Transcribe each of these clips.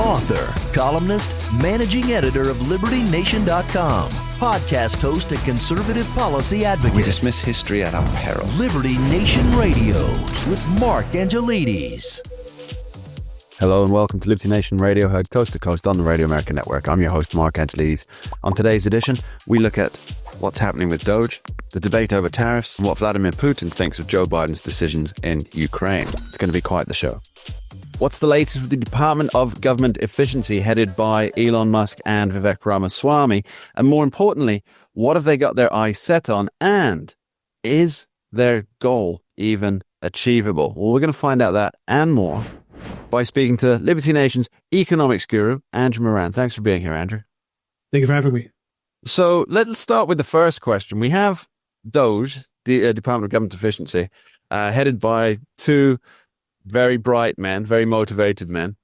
author, columnist, managing editor of LibertyNation.com, podcast host and conservative policy advocate. We dismiss history at our peril. Liberty Nation Radio with Mark Angelides. Hello and welcome to Liberty Nation Radio, heard coast to coast on the Radio American Network. I'm your host, Mark Angelides. On today's edition, we look at what's happening with DOGE, the debate over tariffs, and what Vladimir Putin thinks of Joe Biden's decisions in Ukraine. It's going to be quite the show. What's the latest with the Department of Government Efficiency headed by Elon Musk and Vivek Ramaswamy? And more importantly, what have they got their eyes set on? And is their goal even achievable? Well, we're going to find out that and more by speaking to Liberty Nation's economics guru, Andrew Moran. Thanks for being here, Andrew. Thank you for having me. So let's start with the first question. We have DOGE, the Department of Government Efficiency, headed by two very bright men, very motivated men.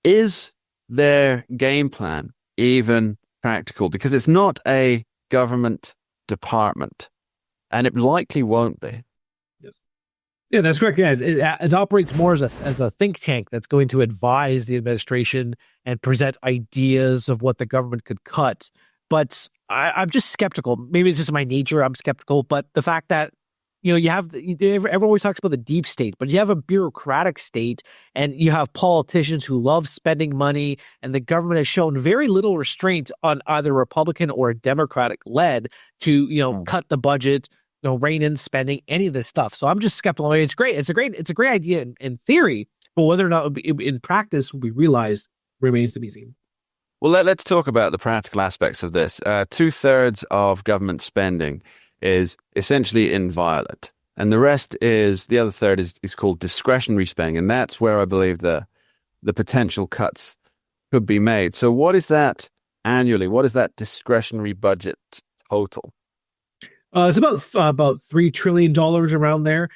Is their game plan even practical? Because it's not a government department, and it likely won't be. Yeah, that's correct. Yeah, it operates more as a think tank that's going to advise the administration and present ideas of what the government could cut. But I'm just skeptical. Maybe it's just my nature. I'm skeptical. But the fact that, you have, everyone always talks about the deep state, but you have a bureaucratic state and you have politicians who love spending money, and the government has shown very little restraint on either Republican or Democratic led to, cut the budget, rein in spending, any of this stuff. So I'm just skeptical. I mean, it's great. It's a great idea in theory, but whether or not in practice we realize remains to be seen. Well, let's talk about the practical aspects of this. 2/3 of government spending is essentially inviolate, and the other third is called discretionary spending, and that's where I believe the potential cuts could be made. So what is that annually? What is that discretionary budget total? It's about $3 trillion around there.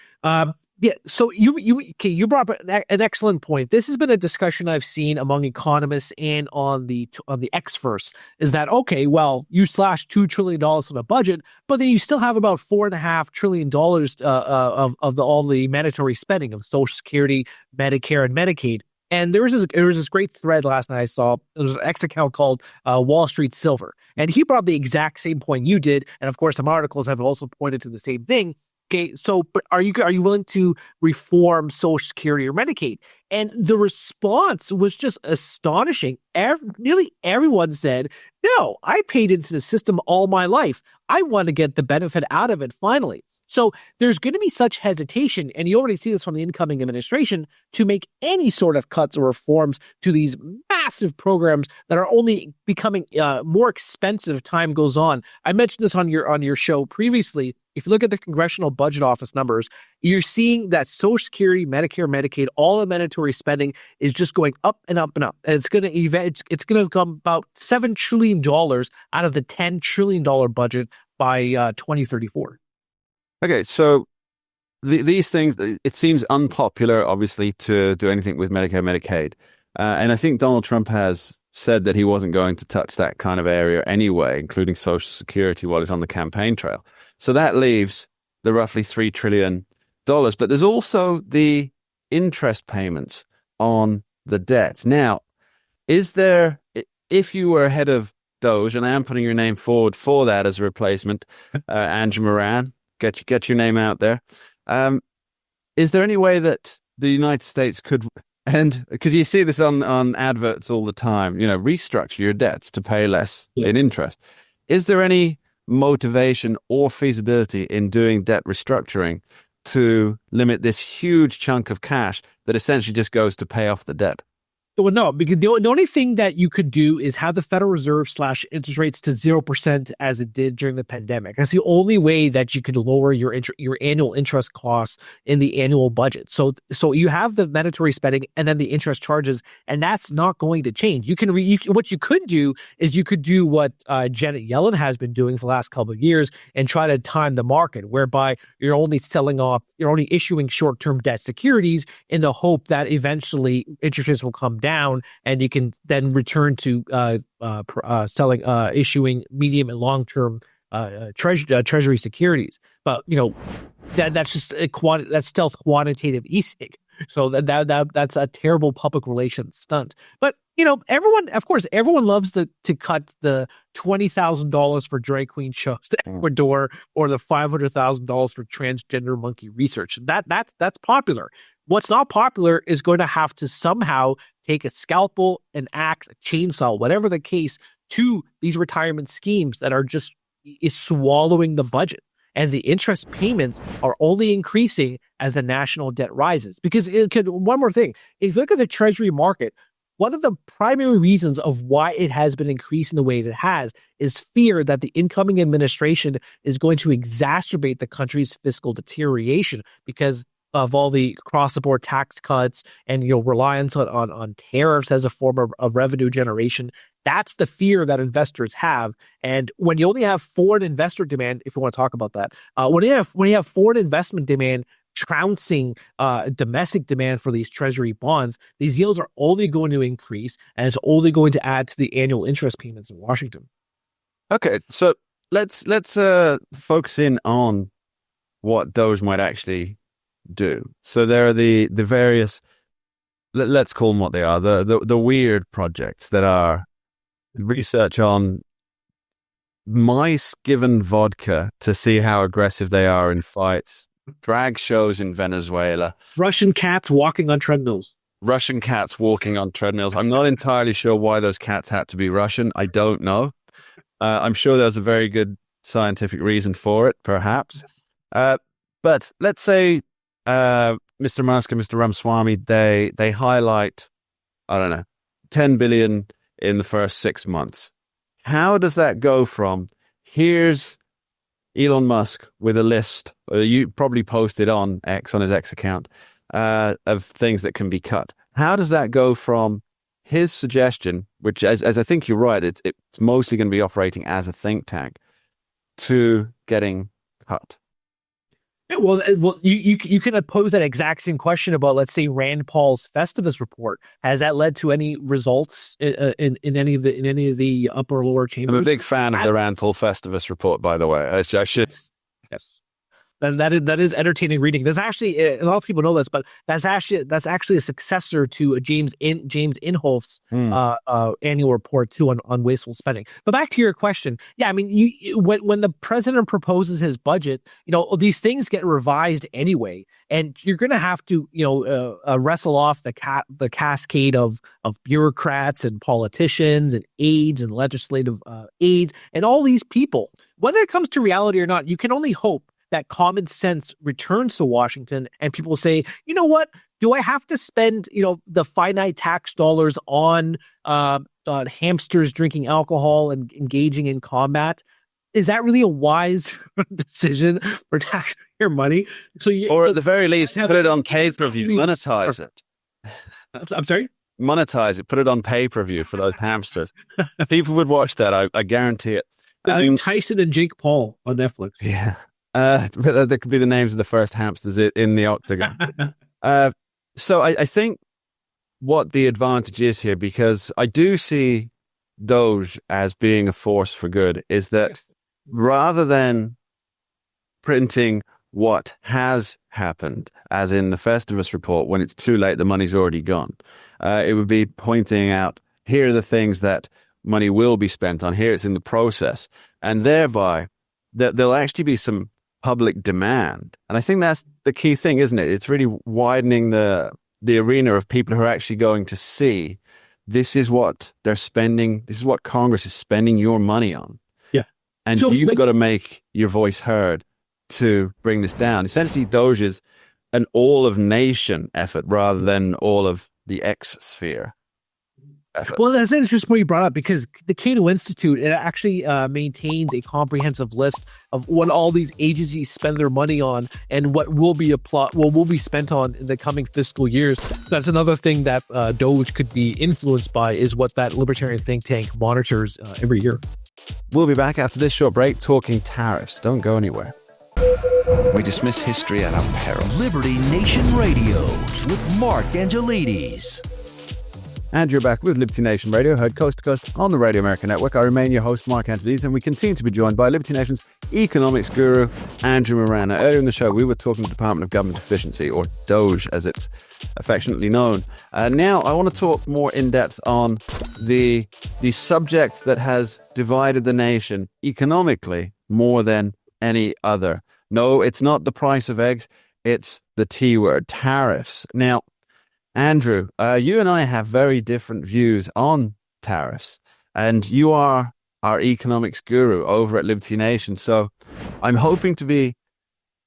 Yeah. So you brought up an excellent point. This has been a discussion I've seen among economists and on the X-verse. Is that okay? Well, you slash $2 trillion on the budget, but then you still have about $4.5 trillion of all the mandatory spending of Social Security, Medicare, and Medicaid. And there was this great thread last night I saw. There was an X account called Wall Street Silver. And he brought up the exact same point you did. And of course, some articles have also pointed to the same thing. Okay, so but are you willing to reform Social Security or Medicaid? And the response was just astonishing. Nearly everyone said, no, I paid into the system all my life. I want to get the benefit out of it finally. So there's going to be such hesitation, and you already see this from the incoming administration, to make any sort of cuts or reforms to these massive programs that are only becoming more expensive time goes on. I mentioned this on your show previously. If you look at the Congressional Budget Office numbers, you're seeing that Social Security, Medicare, Medicaid, all the mandatory spending is just going up and up and up. And it's going to become about $7 trillion out of the $10 trillion budget by 2034. Okay, so these things, it seems unpopular, obviously, to do anything with Medicare, Medicaid. And I think Donald Trump has said that he wasn't going to touch that kind of area anyway, including Social Security, while he's on the campaign trail. So that leaves the roughly $3 trillion. But there's also the interest payments on the debt. Now, if you were head of DOGE, and I am putting your name forward for that as a replacement, Andrew Moran, get your name out there. Is there any way that the United States could, and because you see this on adverts all the time, restructure your debts to pay less in interest. Is there any motivation or feasibility in doing debt restructuring to limit this huge chunk of cash that essentially just goes to pay off the debt? Well, no, because the only thing that you could do is have the Federal Reserve slash interest rates to 0% as it did during the pandemic. That's the only way that you could lower your annual interest costs in the annual budget. So you have the mandatory spending and then the interest charges, and that's not going to change. What you could do is you could do what Janet Yellen has been doing for the last couple of years and try to time the market, whereby you're only issuing short-term debt securities in the hope that eventually interest rates will come down, and you can then return to issuing medium and long-term treasury securities. But that's just that's stealth quantitative easing. So that's a terrible public relations stunt. But everyone loves to cut the $20,000 for drag queen shows to Ecuador or the $500,000 for transgender monkey research. That's popular. What's not popular is going to have to somehow take a scalpel, an axe, a chainsaw, whatever the case, to these retirement schemes that are just is swallowing the budget. And the interest payments are only increasing as the national debt rises. Because one more thing, if you look at the treasury market, one of the primary reasons of why it has been increasing the way it has is fear that the incoming administration is going to exacerbate the country's fiscal deterioration because of all the across-the-board tax cuts and reliance on tariffs as a form of revenue generation. That's the fear that investors have. And when you only have foreign investor demand, if you want to talk about that, when you have foreign investment demand trouncing domestic demand for these treasury bonds, these yields are only going to increase, and it's only going to add to the annual interest payments in Washington. Okay, so let's focus in on what DOGE might actually do. So there are the various, let's call them what they are, the weird projects that are research on mice given vodka to see how aggressive they are in fights, drag shows in Venezuela, Russian cats walking on treadmills. I'm not entirely sure why those cats had to be Russian. I don't know. I'm sure there's a very good scientific reason for it, perhaps. But let's say Mr. Musk and Mr. Ramaswamy, they highlight, I don't know, 10 billion in the first 6 months. How does that go from, here's Elon Musk with a list, you probably posted on X, on his X account, of things that can be cut. How does that go from his suggestion, which as I think you're right, it's mostly going to be operating as a think tank, to getting cut? Yeah, well, you can pose that exact same question about, let's say, Rand Paul's Festivus report. Has that led to any results in any of the upper or lower chambers? I'm a big fan of the Rand Paul Festivus report, by the way. I should. Yes. And that is entertaining reading. There's actually a lot of people know this, but that's actually a successor to James Inhofe's annual report too on wasteful spending. But back to your question, yeah, I mean, when the president proposes his budget, these things get revised anyway, and you're going to have to wrestle off the cascade of bureaucrats and politicians and aides and legislative aides and all these people. Whether it comes to reality or not, you can only hope that common sense returns to Washington and people say, you know what, do I have to spend, the finite tax dollars on hamsters drinking alcohol and engaging in combat? Is that really a wise decision for taxpayer money? Or at the very least, put it on pay-per-view, monetize it. I'm sorry? Monetize it, put it on pay-per-view for those hamsters. People would watch that, I guarantee it. Tyson and Jake Paul on Netflix. Yeah. But that could be the names of the first hamsters in the octagon. So I think what the advantage is here, because I do see DOGE as being a force for good, is that rather than printing what has happened, as in the Festivus report, when it's too late, the money's already gone, it would be pointing out, here are the things that money will be spent on, here it's in the process, and thereby there'll actually be some public demand. And I think that's the key thing, isn't it? It's really widening the arena of people who are actually going to see this is what they're spending, this is what Congress is spending your money on. Yeah. And you've got to make your voice heard to bring this down. Essentially, DOGE is an all-of-nation effort rather than all of the X sphere. Well, that's an interesting point you brought up, because the Cato Institute, it actually maintains a comprehensive list of what all these agencies spend their money on and what will be spent on in the coming fiscal years. That's another thing that DOGE could be influenced by, is what that libertarian think tank monitors every year. We'll be back after this short break talking tariffs. Don't go anywhere. We dismiss history at our peril. Liberty Nation Radio with Mark Angelides. And you're back with Liberty Nation Radio, heard coast to coast on the Radio American Network. I remain your host, Mark Angelides, and we continue to be joined by Liberty Nation's economics guru, Andrew Moran. Now, earlier in the show, we were talking Department of Government Efficiency, or DOGE as it's affectionately known. Now, I want to talk more in depth on the subject that has divided the nation economically more than any other. No, it's not the price of eggs. It's the T word, tariffs. Now, Andrew, you and I have very different views on tariffs, and you are our economics guru over at Liberty Nation. So I'm hoping to be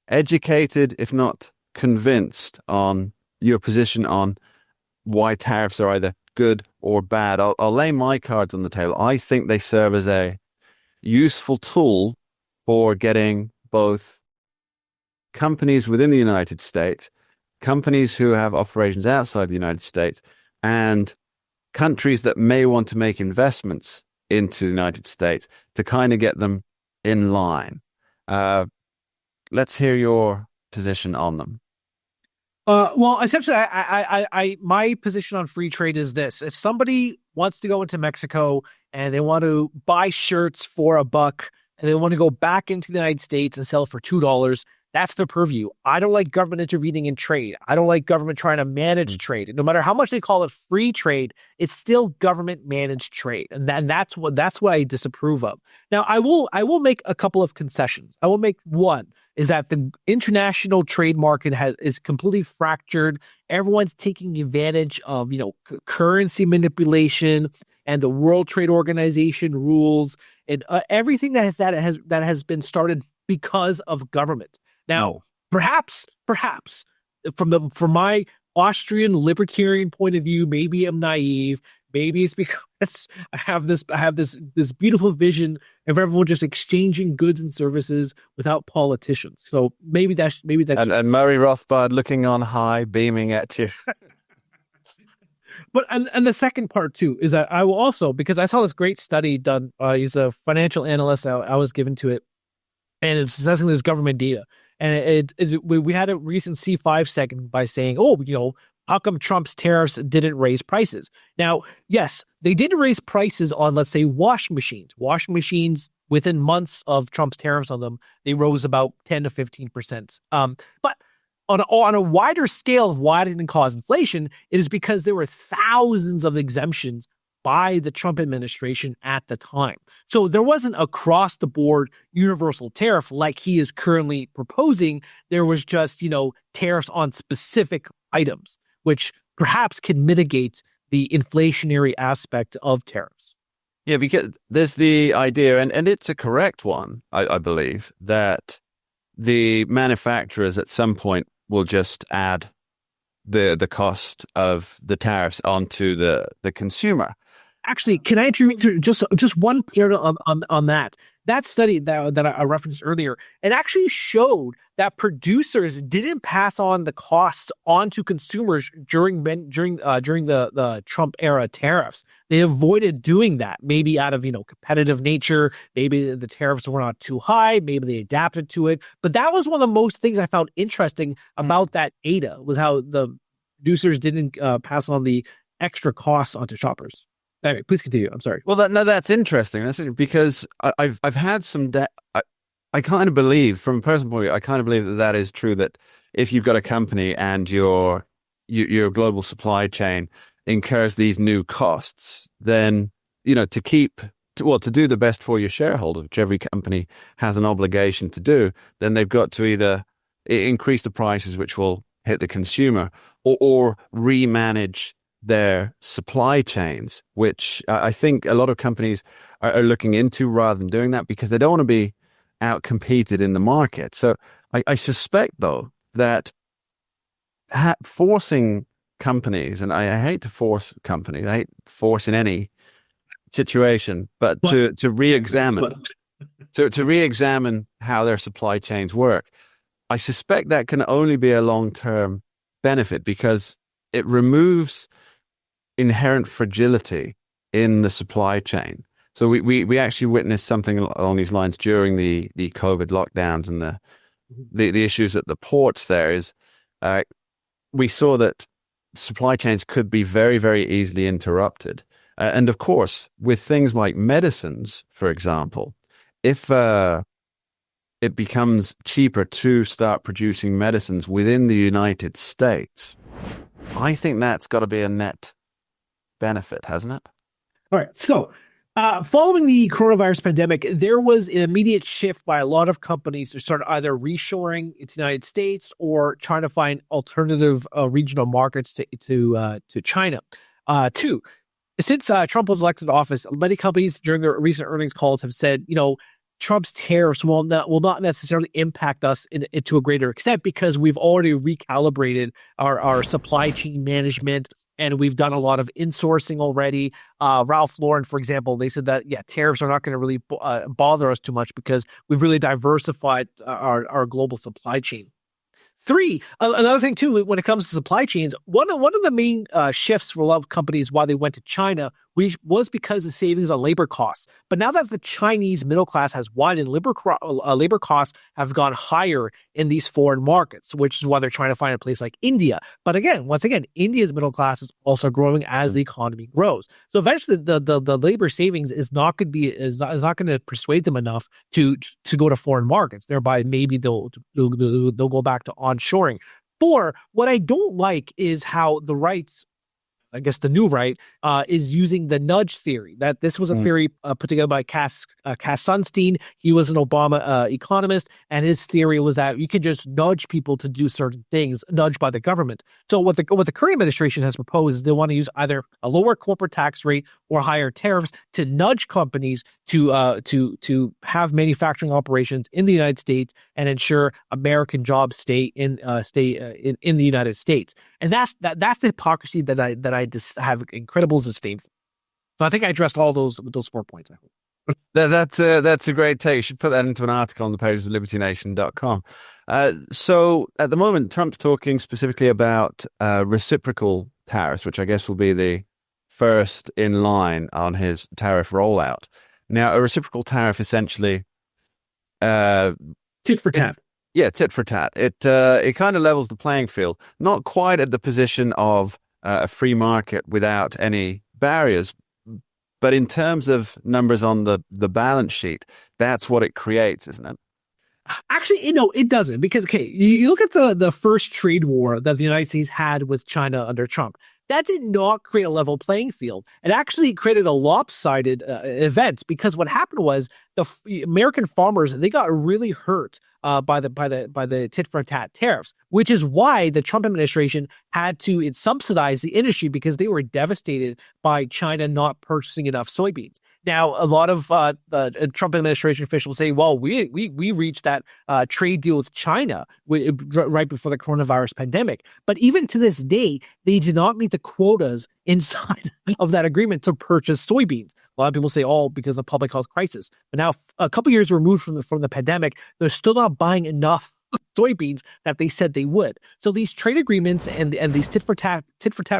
educated, if not convinced, on your position on why tariffs are either good or bad. I'll lay my cards on the table. I think they serve as a useful tool for getting both companies within the United States, companies who have operations outside the United States, and countries that may want to make investments into the United States to kind of get them in line. Let's hear your position on them. Well, essentially, my position on free trade is this: if somebody wants to go into Mexico and they want to buy shirts for $1 and they want to go back into the United States and sell for $2, that's their purview. I don't like government intervening in trade. I don't like government trying to manage trade. No matter how much they call it free trade, it's still government managed trade, and that's what I disapprove of. Now, I will make a couple of concessions. I will make one is that the international trade market is completely fractured. Everyone's taking advantage of currency manipulation and the World Trade Organization rules and everything that has been started because of government. Now, perhaps from my Austrian libertarian point of view, maybe I'm naive. Maybe it's because I have this beautiful vision of everyone just exchanging goods and services without politicians. So maybe that's and Murray Rothbard looking on high, beaming at you. But and the second part too is that I will also, because I saw this great study done. He's a financial analyst. I was given to it, and it's assessing this government data. And we had a recent C5 segment by saying, how come Trump's tariffs didn't raise prices? Now, yes, they did raise prices on, let's say, washing machines. Washing machines, within months of Trump's tariffs on them, they rose about 10 to 15%. But on a wider scale of why it didn't cause inflation, it is because there were thousands of exemptions by the Trump administration at the time. So there wasn't across the board universal tariff like he is currently proposing. There was just, tariffs on specific items, which perhaps can mitigate the inflationary aspect of tariffs. Yeah, because there's the idea, and it's a correct one, I believe, that the manufacturers at some point will just add the cost of the tariffs onto the consumer. Actually, can I intervene just one period on that? That study that I referenced earlier, it actually showed that producers didn't pass on the costs onto consumers during the Trump era tariffs. They avoided doing that, maybe out of competitive nature. Maybe the tariffs were not too high. Maybe they adapted to it. But that was one of the most things I found interesting about that data, was how the producers didn't pass on the extra costs onto shoppers. Anyway, please continue. I'm sorry. Well, that's interesting. That's because I've had some. I kind of believe, from a personal point of view, I kind of believe that is true. That if you've got a company and your global supply chain incurs these new costs, then to do the best for your shareholder, which every company has an obligation to do, then they've got to either increase the prices, which will hit the consumer, or remanage their supply chains, which I think a lot of companies are looking into rather than doing that because they don't want to be out-competed in the market. So I suspect, though, that forcing companies, and I hate to force companies, I hate force in any situation, but to re-examine how their supply chains work, I suspect that can only be a long-term benefit because it removes inherent fragility in the supply chain. So we actually witnessed something along these lines during the COVID lockdowns and the issues at the ports. There is we saw that supply chains could be very, very easily interrupted. And of course, with things like medicines, for example, if it becomes cheaper to start producing medicines within the United States, I think that's got to be a net benefit, hasn't it? All right. So, following the coronavirus pandemic, there was an immediate shift by a lot of companies to start either reshoring into the United States or trying to find alternative regional markets to China. Two, since Trump was elected to office, many companies during their recent earnings calls have said, Trump's tariffs will not necessarily impact us to a greater extent because we've already recalibrated our supply chain management. And we've done a lot of insourcing already. Ralph Lauren, for example, they said that, tariffs are not going to really bother us too much because we've really diversified our global supply chain. Three, another thing too, when it comes to supply chains, one of the main shifts for a lot of companies why they went to China was because of savings on labor costs. But now that the Chinese middle class has widened, labor costs have gone higher in these foreign markets, which is why they're trying to find a place like India. But once again, India's middle class is also growing as the economy grows. So eventually, the labor savings is not going to persuade them enough to go to foreign markets. Thereby, maybe they'll go back to onshoring. Four, what I don't like is how the rights, I guess the new right, is using the nudge theory. That this was a theory put together by Cass Sunstein. He was an Obama economist, and his theory was that you can just nudge people to do certain things, nudged by the government. So what the current administration has proposed is they want to use either a lower corporate tax rate or higher tariffs to nudge companies to have manufacturing operations in the United States and ensure American jobs stay in the United States. And that's the hypocrisy that I just have incredible disdain for. So I think I addressed all those 4 points, I hope. That's a great take. You should put that into an article on the pages of libertynation.com. So at the moment, Trump's talking specifically about reciprocal tariffs, which I guess will be the first in line on his tariff rollout. Now, a reciprocal tariff essentially... tit for tat. Tit for tat. It kind of levels the playing field. Not quite at the position of a free market without any barriers, but in terms of numbers on the balance sheet, that's what it creates, isn't it? Actually, it doesn't, because you look at the first trade war that the United States had with China under Trump. That did not create a level playing field. It actually created a lopsided event, because what happened was the American farmers, they got really hurt by the tit for tat tariffs, which is why the Trump administration had to subsidize the industry, because they were devastated by China not purchasing enough soybeans. Now, a lot of the Trump administration officials say, well, we reached that trade deal with China right before the coronavirus pandemic. But even to this day, they did not meet the quotas inside of that agreement to purchase soybeans. A lot of people say, because of the public health crisis. But now, a couple years removed from the pandemic, they're still not buying enough soybeans that they said they would. So these trade agreements and these tit for tat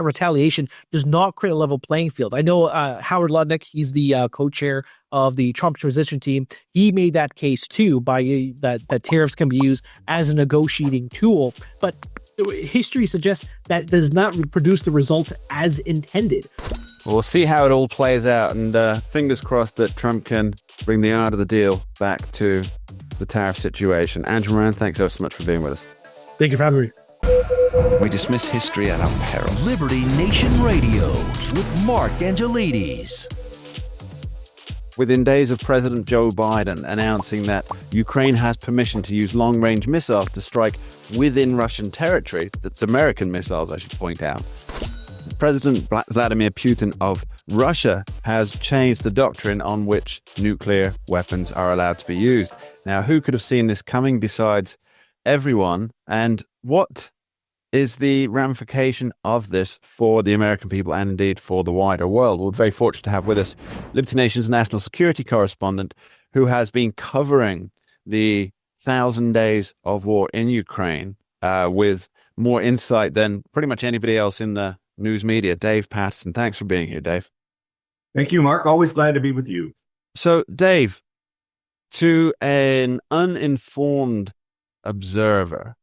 retaliation does not create a level playing field. I know Howard Lutnick, he's the co-chair of the Trump transition team. He made that case too, by that tariffs can be used as a negotiating tool, but history suggests that does not produce the result as intended. We'll see how it all plays out, and fingers crossed that Trump can bring the art of the deal back to the tariff situation. Andrew Moran, thanks so much for being with us. Thank you for having me. We dismiss history at our peril. Liberty Nation Radio with Mark Angelides. Within days of President Joe Biden announcing that Ukraine has permission to use long-range missiles to strike within Russian territory, that's American missiles, I should point out, President Vladimir Putin of Russia has changed the doctrine on which nuclear weapons are allowed to be used. Now, who could have seen this coming besides everyone? And what is the ramification of this for the American people and indeed for the wider world? We're very fortunate to have with us Liberty Nation's national security correspondent, who has been covering the 1,000 days of war in Ukraine with more insight than pretty much anybody else in the news media. Dave Patterson, thanks for being here, Dave. Thank you, Mark. Always glad to be with you. So, Dave, to an uninformed observer,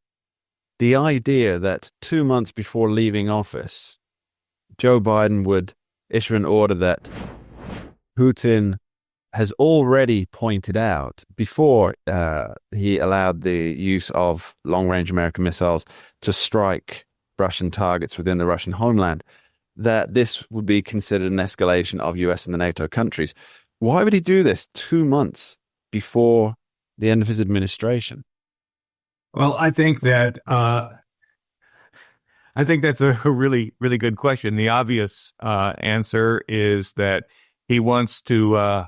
the idea that 2 months before leaving office, Joe Biden would issue an order that Putin has already pointed out, before he allowed the use of long-range American missiles to strike Russian targets within the Russian homeland, that this would be considered an escalation of US and the NATO countries. Why would he do this 2 months before the end of his administration? Well, I think that's a really, really good question. The obvious answer is that he wants to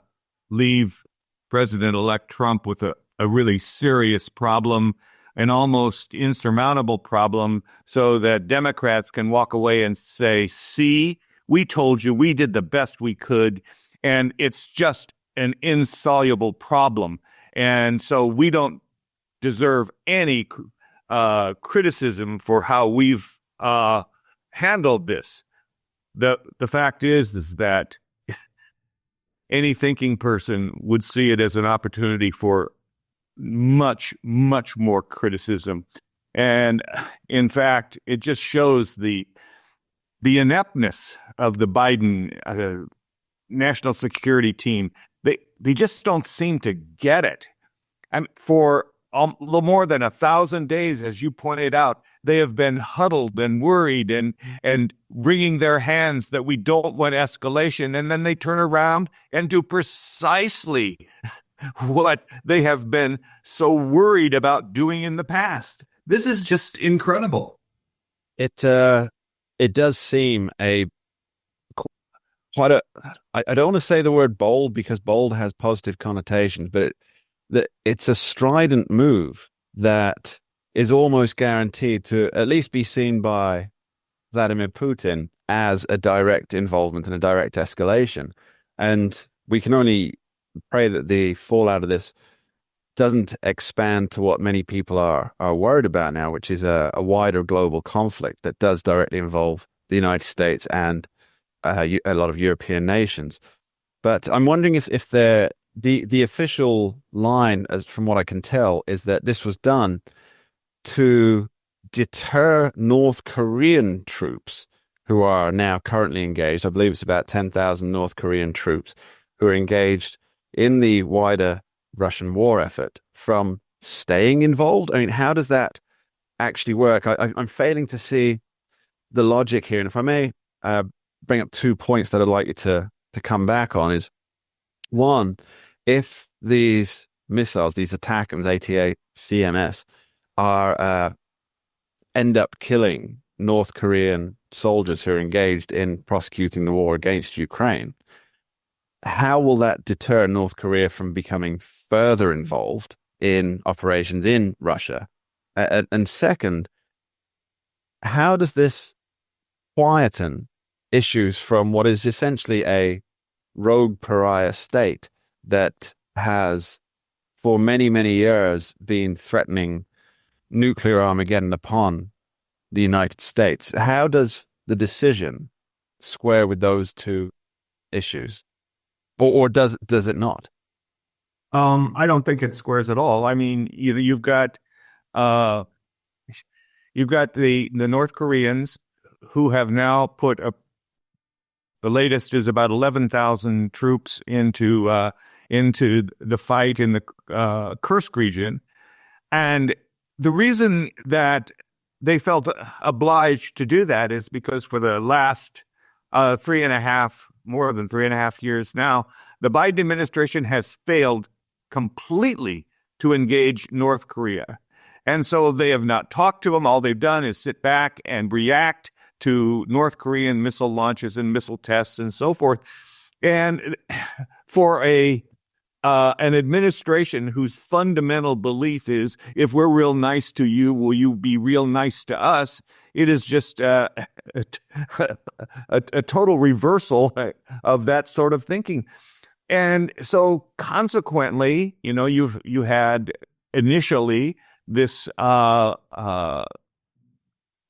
leave President-elect Trump with a really serious problem, an almost insurmountable problem, so that Democrats can walk away and say, see, we told you, we did the best we could, and it's just an insoluble problem. And so we don't deserve any criticism for how we've handled this. The fact is that any thinking person would see it as an opportunity for much, much more criticism. And in fact, it just shows the ineptness of the Biden national security team. They just don't seem to get it. And for a little more than 1,000 days, as you pointed out, they have been huddled and worried and wringing their hands that we don't want escalation. And then they turn around and do precisely what they have been so worried about doing in the past. This is just incredible. It does seem I don't want to say the word bold, because bold has positive connotations, but it's a strident move that is almost guaranteed to at least be seen by Vladimir Putin as a direct involvement and a direct escalation. And we can only pray that the fallout of this doesn't expand to what many people are worried about now, which is a wider global conflict that does directly involve the United States and a lot of European nations. But I'm wondering if the official line, as from what I can tell, is that this was done to deter North Korean troops who are now currently engaged. I believe it's about 10,000 North Korean troops who are engaged in the wider Russian war effort from staying involved. I mean, how does that actually work? I'm failing to see the logic here. And if I may bring up 2 points that I'd like you to come back on is, one, if these missiles, these ATACMS, ATACMS, are end up killing North Korean soldiers who are engaged in prosecuting the war against Ukraine, how will that deter North Korea from becoming further involved in operations in Russia? And second, how does this quieten issues from what is essentially a rogue pariah state that has for many, many years been threatening nuclear Armageddon upon the United States? How does the decision square with those two issues? Or does it not? I don't think it squares at all. I mean, you've got the North Koreans who have now put the latest is about 11,000 troops into the fight in the Kursk region, and the reason that they felt obliged to do that is because for the last more than 3.5 years now, the Biden administration has failed completely to engage North Korea. And so they have not talked to them. All they've done is sit back and react to North Korean missile launches and missile tests and so forth. And for an administration whose fundamental belief is, if we're real nice to you, will you be real nice to us? It is just a total reversal of that sort of thinking. And so consequently, you had initially this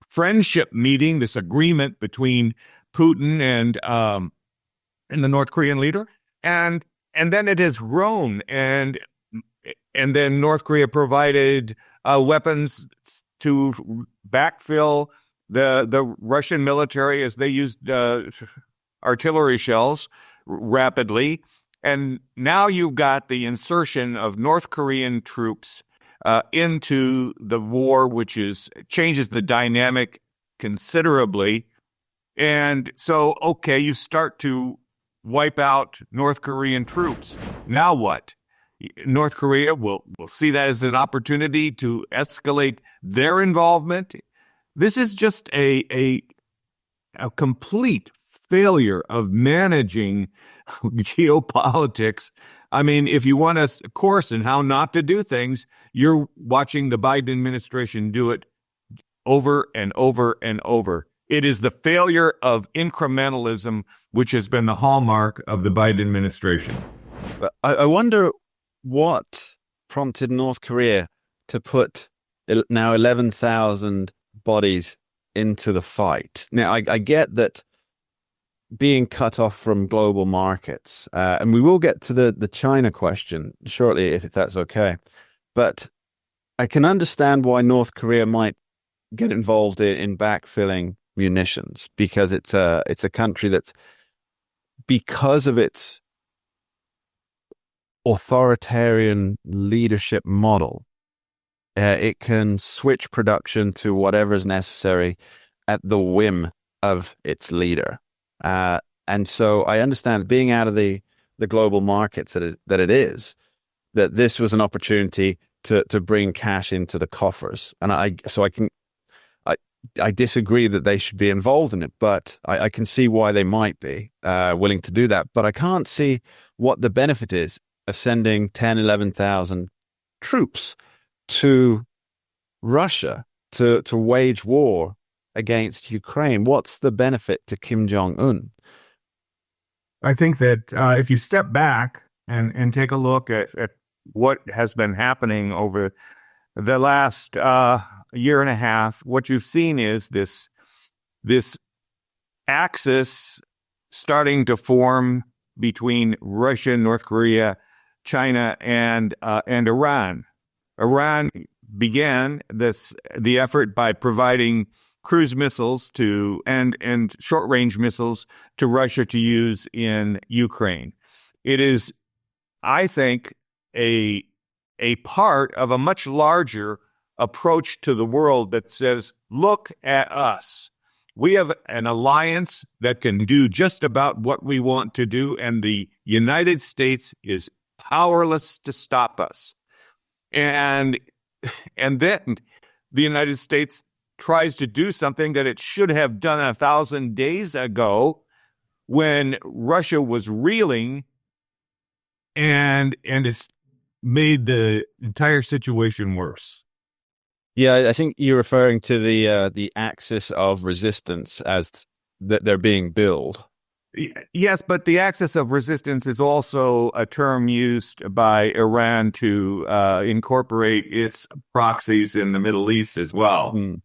friendship meeting, this agreement between Putin and the North Korean leader, and then it has grown, and then North Korea provided weapons to backfill the Russian military as they used artillery shells rapidly. And now you've got the insertion of North Korean troops into the war, which changes the dynamic considerably. And so, okay, you start to wipe out North Korean troops. Now what? North Korea will see that as an opportunity to escalate their involvement. This is just a complete failure of managing geopolitics. I mean, if you want a course in how not to do things, you're watching the Biden administration do it over and over and over. It is the failure of incrementalism, which has been the hallmark of the Biden administration. But I wonder what prompted North Korea to put now 11,000 bodies into the fight. Now, I get that being cut off from global markets, and we will get to the China question shortly, if that's okay. But I can understand why North Korea might get involved in backfilling munitions, because it's a country that's, because of its authoritarian leadership model, it can switch production to whatever is necessary at the whim of its leader. And so I understand, being out of the global markets that it is, that this was an opportunity to bring cash into the coffers. And I disagree that they should be involved in it, but I can see why they might be willing to do that. But I can't see what the benefit is of sending 10, 11,000 troops to Russia to wage war against Ukraine. What's the benefit to Kim Jong-un? I think that if you step back and take a look at what has been happening over the last year and a half, what you've seen is this axis starting to form between Russia, North Korea, China, and Iran. Iran began the effort by providing cruise missiles and short-range missiles to Russia to use in Ukraine. It is, I think, a part of a much larger approach to the world that says, look at us. We have an alliance that can do just about what we want to do, and the United States is powerless to stop us. And then the United States tries to do something that it should have done 1,000 days ago, when Russia was reeling, and it's made the entire situation worse. Yeah, I think you're referring to the axis of resistance as that they're being built. Yes, but the axis of resistance is also a term used by Iran to incorporate its proxies in the Middle East as well.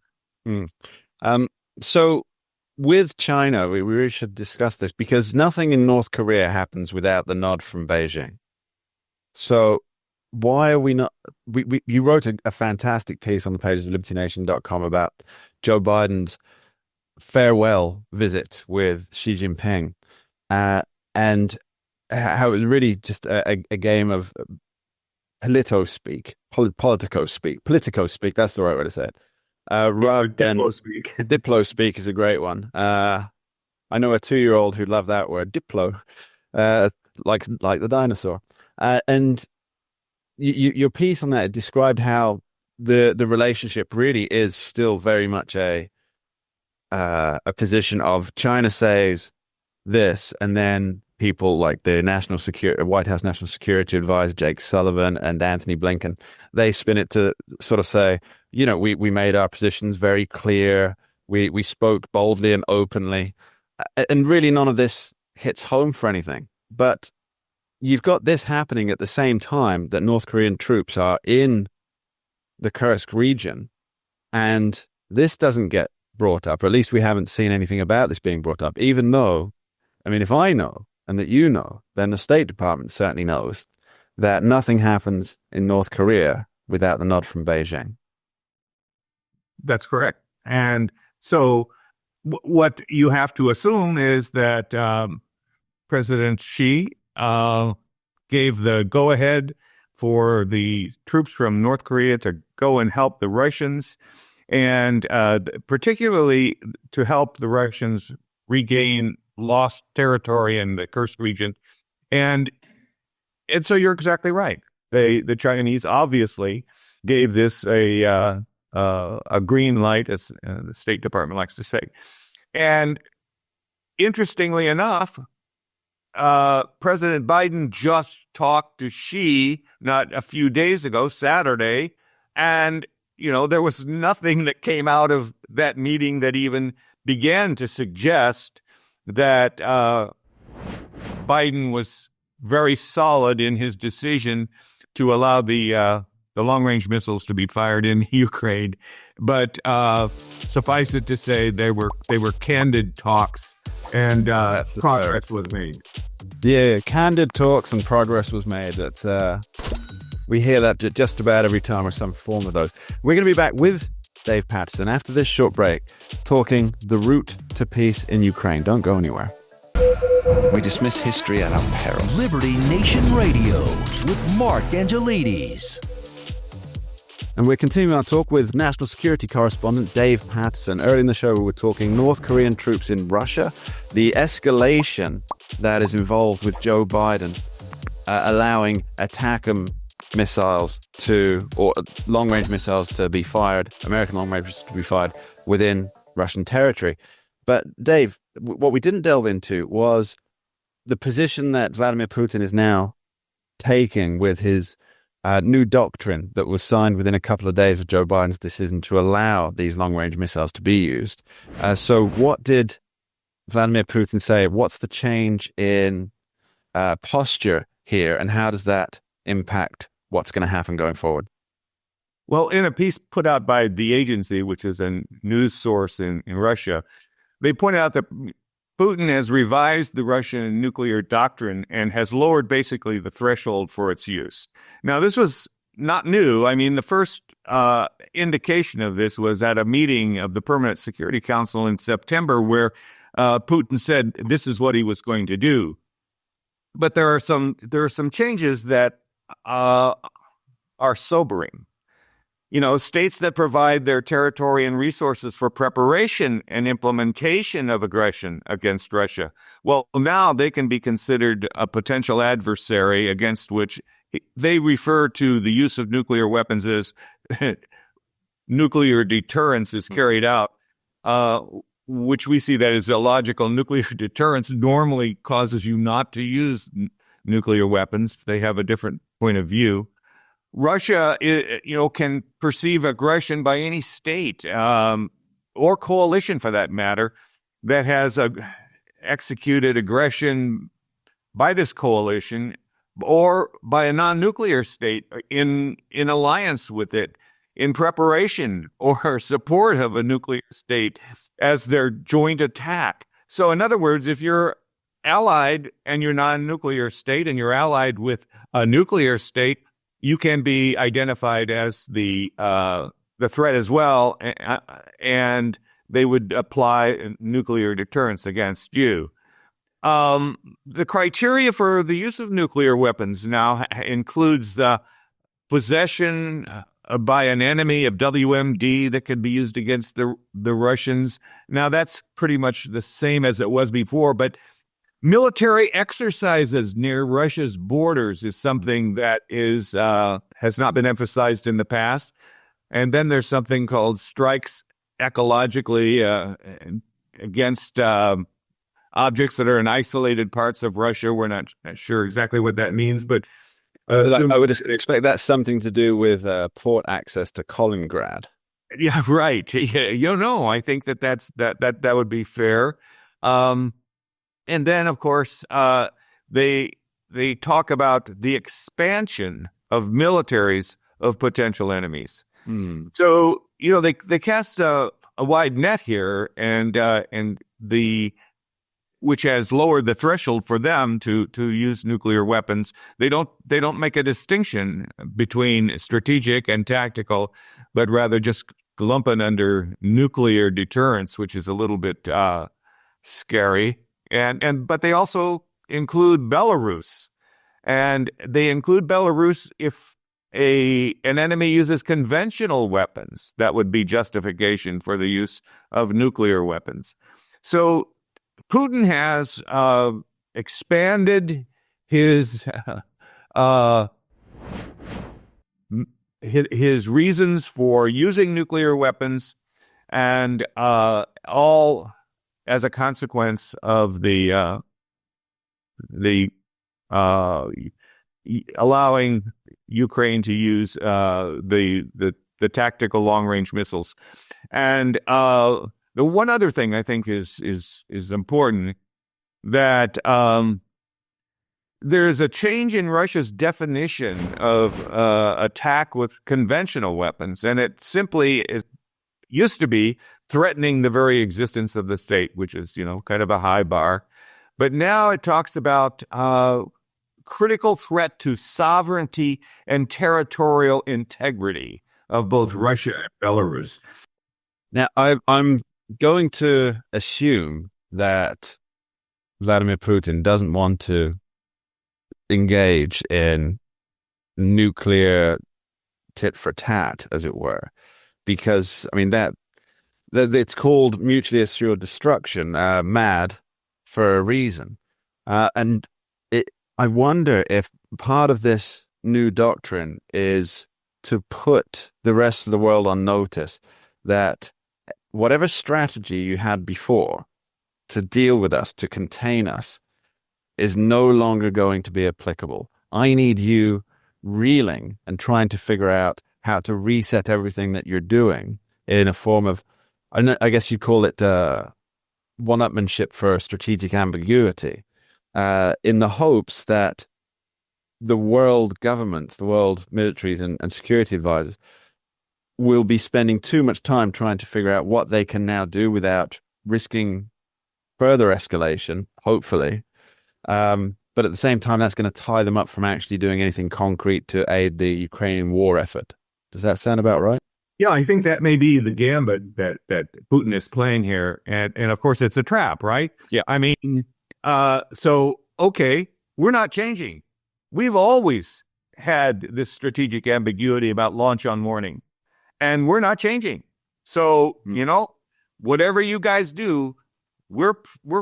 So with China, we really should discuss this, because nothing in North Korea happens without the nod from Beijing. So why are we not? You wrote a fantastic piece on the pages of libertynation.com about Joe Biden's farewell visit with Xi Jinping, and how it was really just a game of politico speak. That's the right way to say it. Rather than Diplo speak is a great one. I know a 2-year-old who loved that word, Diplo, like the dinosaur. And your piece on that described how the relationship really is still very much a position of China says this, and then people like the White House National Security Advisor Jake Sullivan and Anthony Blinken, they spin it to sort of say, we made our positions very clear. We spoke boldly and openly, and really none of this hits home for anything. But you've got this happening at the same time that North Korean troops are in the Kursk region, and this doesn't get brought up, or at least we haven't seen anything about this being brought up, even though, if I know, and that you know, then the State Department certainly knows that nothing happens in North Korea without the nod from Beijing. That's correct. And so what you have to assume is that President Xi gave the go-ahead for the troops from North Korea to go and help the Russians, and particularly to help the Russians regain lost territory in the Kursk region. And so you're exactly right. The Chinese obviously gave this a green light, as the State Department likes to say. And interestingly enough, President Biden just talked to Xi not a few days ago, Saturday, and there was nothing that came out of that meeting that even began to suggest that Biden was very solid in his decision to allow the long-range missiles to be fired in Ukraine. But suffice it to say, they were candid talks, and progress was made. Yeah, candid talks and progress was made. We hear that just about every time or some form of those. We're going to be back with Dave Patterson after this short break, talking the route to peace in Ukraine. Don't go anywhere. We dismiss history at our peril. Liberty Nation Radio with Mark Angelides. And we're continuing our talk with national security correspondent Dave Patterson. Early in the show, we were talking North Korean troops in Russia, the escalation that is involved with Joe Biden allowing ATACMS missiles or long-range missiles to be fired, American long-range missiles to be fired within Russian territory. But Dave, what we didn't delve into was the position that Vladimir Putin is now taking with his new doctrine that was signed within a couple of days of Joe Biden's decision to allow these long-range missiles to be used. So what did Vladimir Putin say? What's the change in posture here, and how does that impact what's going to happen going forward? Well, in a piece put out by the agency, which is a news source in Russia, they pointed out that Putin has revised the Russian nuclear doctrine and has lowered basically the threshold for its use. Now, this was not new. I mean, the first indication of this was at a meeting of the Permanent Security Council in September, where Putin said this is what he was going to do. But there are some changes that are sobering. States that provide their territory and resources for preparation and implementation of aggression against Russia, well, now they can be considered a potential adversary against which they refer to the use of nuclear weapons as nuclear deterrence is carried out, which we see that as illogical. Nuclear deterrence normally causes you not to use nuclear weapons. They have a different point of view. Russia, can perceive aggression by any state or coalition, for that matter, that has executed aggression by this coalition or by a non-nuclear state in alliance with it, in preparation or support of a nuclear state as their joint attack. So, in other words, if you're allied and you're not a nuclear state and you're allied with a nuclear state, you can be identified as the threat as well, and they would apply nuclear deterrence against you. The criteria for the use of nuclear weapons now includes the possession by an enemy of WMD that could be used against the Russians. Now, that's pretty much the same as it was before, but military exercises near Russia's borders is something that has not been emphasized in the past. And then there's something called strikes ecologically against objects that are in isolated parts of Russia. We're not sure exactly what that means, but I would expect that's something to do with port access to Kaliningrad. Yeah, right. I think that would be fair. And then, of course, they talk about the expansion of militaries of potential enemies. So, they cast a wide net here, and which has lowered the threshold for them to use nuclear weapons. They don't make a distinction between strategic and tactical, but rather just lump it under nuclear deterrence, which is a little bit scary. But they also include Belarus And they include Belarus if an enemy uses conventional weapons. That would be justification for the use of nuclear weapons. So Putin has expanded his reasons for using nuclear weapons, and all as a consequence of the allowing Ukraine to use the tactical long-range missiles. And the one other thing I think is important, that there's a change in Russia's definition of attack with conventional weapons, and it simply used to be threatening the very existence of the state, which is, kind of a high bar. But now it talks about critical threat to sovereignty and territorial integrity of both Russia and Belarus. Now, I'm going to assume that Vladimir Putin doesn't want to engage in nuclear tit for tat, as it were, because that it's called mutually assured destruction, MAD, for a reason, and I wonder if part of this new doctrine is to put the rest of the world on notice that whatever strategy you had before to deal with us, to contain us, is no longer going to be applicable. I need you reeling and trying to figure out how to reset everything that you're doing in a form of, I guess you'd call it one-upmanship for strategic ambiguity, in the hopes that the world governments, the world militaries and security advisors will be spending too much time trying to figure out what they can now do without risking further escalation, hopefully. But at the same time, that's going to tie them up from actually doing anything concrete to aid the Ukrainian war effort. Does that sound about right? Yeah, I think that may be the gambit that Putin is playing here. And of course, it's a trap, right? Yeah. So, okay, we're not changing. We've always had this strategic ambiguity about launch on morning, and we're not changing. So, whatever you guys do, we're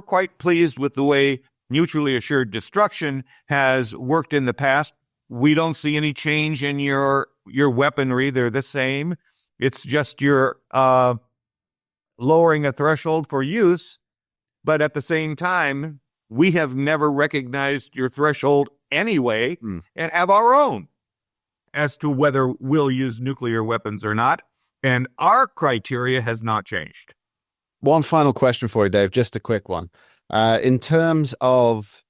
quite pleased with the way mutually assured destruction has worked in the past. We don't see any change in your weaponry. They're the same. It's just you're lowering a threshold for use. But at the same time, we have never recognized your threshold anyway and have our own as to whether we'll use nuclear weapons or not. And our criteria has not changed. One final question for you, Dave, just a quick one. In terms of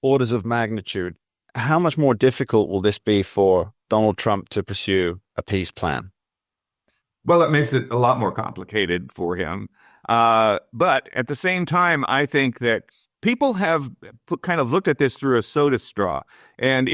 orders of magnitude, how much more difficult will this be for Donald Trump to pursue a peace plan? Well, it makes it a lot more complicated for him. But at the same time, I think that people have kind of looked at this through a soda straw. And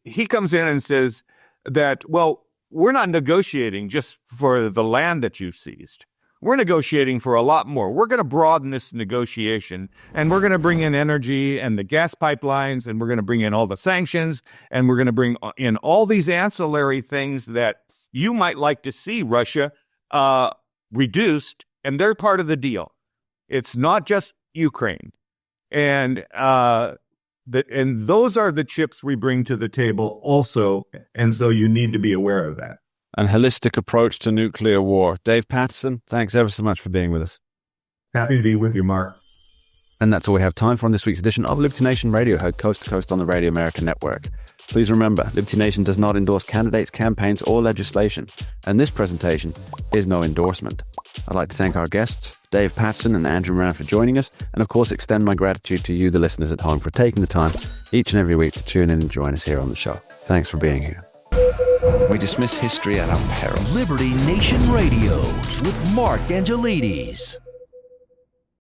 he comes in and says that, well, we're not negotiating just for the land that you've seized. We're negotiating for a lot more. We're going to broaden this negotiation, and we're going to bring in energy and the gas pipelines, and we're going to bring in all the sanctions, and we're going to bring in all these ancillary things that you might like to see Russia reduced, and they're part of the deal. It's not just Ukraine. And those are the chips we bring to the table also, and so you need to be aware of that. An holistic approach to nuclear war. Dave Patterson, thanks ever so much for being with us. Happy to be with you, Mark. And that's all we have time for on this week's edition of Liberty Nation Radio, heard coast to coast on the Radio America Network. Please remember, Liberty Nation does not endorse candidates, campaigns, or legislation, and this presentation is no endorsement. I'd like to thank our guests, Dave Patterson and Andrew Moran, for joining us, and of course extend my gratitude to you, the listeners at home, for taking the time each and every week to tune in and join us here on the show. Thanks for being here. We dismiss history at our peril. Liberty Nation Radio with Mark Angelides.